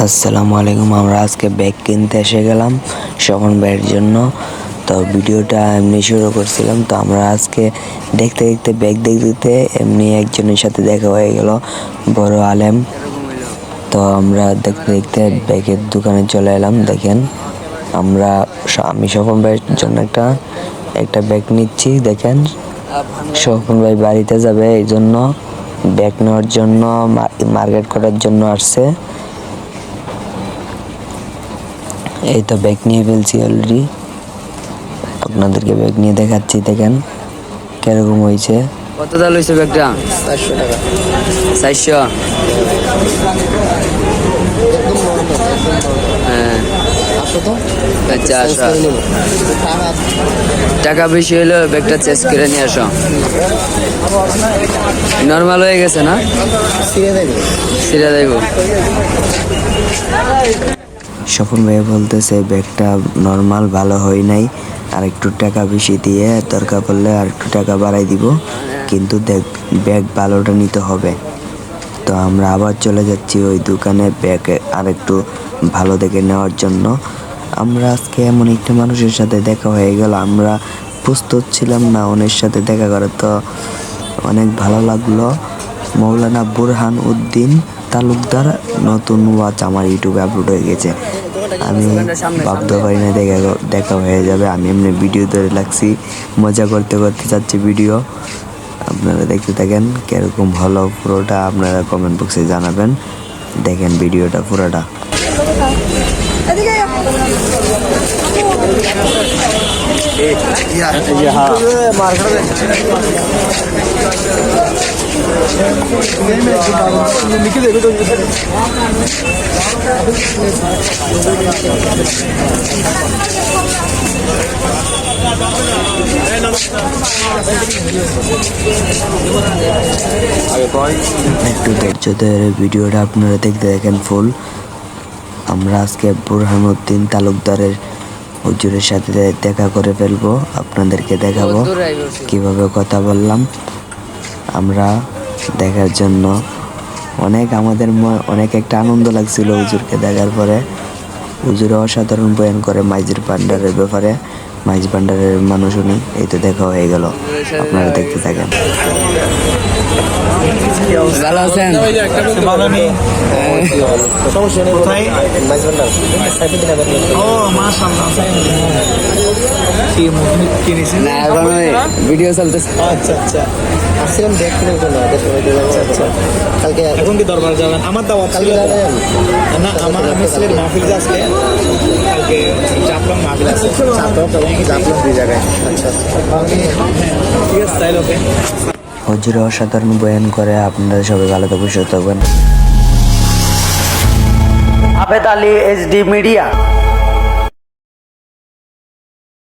আসসালামু আলাইকুম। আমরা আজকে ব্যাগ কিনতে এসে গেলাম স্বপন ভাইয়ের জন্য। তো ভিডিওটা এমনি শুরু করছিলাম। তো আমরা আজকে দেখতে দেখতে ব্যাগ দেখতে এমনি একজনের সাথে দেখা হয়ে গেল, বড় আলেম। তো আমরা দেখতে দেখতে ব্যাগের দোকানে চলে এলাম। দেখেন আমি স্বপন ভাইয়ের জন্য একটা ব্যাগ নিচ্ছি। দেখেন স্বপন ভাই বাড়িতে যাবে, এই জন্য ব্যাগ নেওয়ার জন্য মার্কেট করার জন্য আসছে। এই তো ব্যাগ নিয়ে ফেলছি অলরেডি, আপনাদেরকে ব্যাগ নিয়ে দেখাচ্ছি। দেখেন কিরকম হয়েছে। কত দাম হয়েছে ব্যাগটা? 400 টাকা। 400? হ্যাঁ, আচ্ছা আসো। টাকা বেশি হইলো, ব্যাগটা চেঞ্জ করে নিয়ে আসো। নর্মাল হয়ে গেছে না? সিরা দেব। স্বপন ভাই বলতেছে ব্যাগটা নর্মাল ভালো হয় নাই, আর একটু টাকা বেশি দিয়ে দরকার পড়লে আর একটু টাকা বাড়াই দিব, কিন্তু ব্যাগ ভালোটা নিতে হবে। তো আমরা আবার চলে যাচ্ছি ওই দোকানে ব্যাগ আর একটু ভালো দেখে নেওয়ার জন্য। আমরা আজকে এমন একটা মানুষের সাথে দেখা হয়ে গেল, আমরা প্রস্তুত ছিলাম না ওনার সাথে দেখা করে। তো অনেক ভালো লাগলো। মৌলানা বুরহান উদ্দিন তালুকদার নতুন ওয়াচ আমার ইউটিউবে আপলোড হয়ে গেছে। আমি ভাবতে পারি না দেখা হয়ে যাবে। আমি এমনি ভিডিও ধরে লাগছি, মজা করতে করতে যাচ্ছি ভিডিও। আপনারা দেখতে থাকেন কিরকম হলো পুরোটা, আপনারা কমেন্ট বক্সে জানাবেন। দেখেন ভিডিওটা পুরোটা। একটু ধৈর্য ধরে ভিডিওটা আপনারা দেখতে দেখেন ফুল। আমরা আজকে বুরহানুদ্দিন তালুকদারের হুজুরের সাথে দেখা করে ফেলবো, আপনাদেরকে দেখাবো কিভাবে কথা বললাম। আমরা দেখার জন্য আমাদের অনেক একটা আনন্দ লাগছিল হুজুরকে দেখার পরে। হুজুর অসাধারণ বয়ান করে মাইজের ভান্ডারের ব্যাপারে। মাইজ ভান্ডারের মানুষ উনি। এই তো দেখা হয়ে গেল, আপনারা দেখতে থাকেন। ভালো আছেন? ভিডিও চলতেছে। আচ্ছা আচ্ছা, আসছিলাম দেখতে কালকে। এখন কি দরবার যাবেন? আমার দাওয়াত কালকে না, আমি সিলেট মাহফিল আজকে, কালকে জাফলং মাহফিল আছে। জাফলং 2 জায়গায়। আচ্ছা ঠিক আছে, তাই ওকে। হুজুর অসাধারণ বয়ান করে। আপনারা সবাই ভালো থাকবেন, সুস্থ থাকবেন। আবেদ আলী, HD মিডিয়া।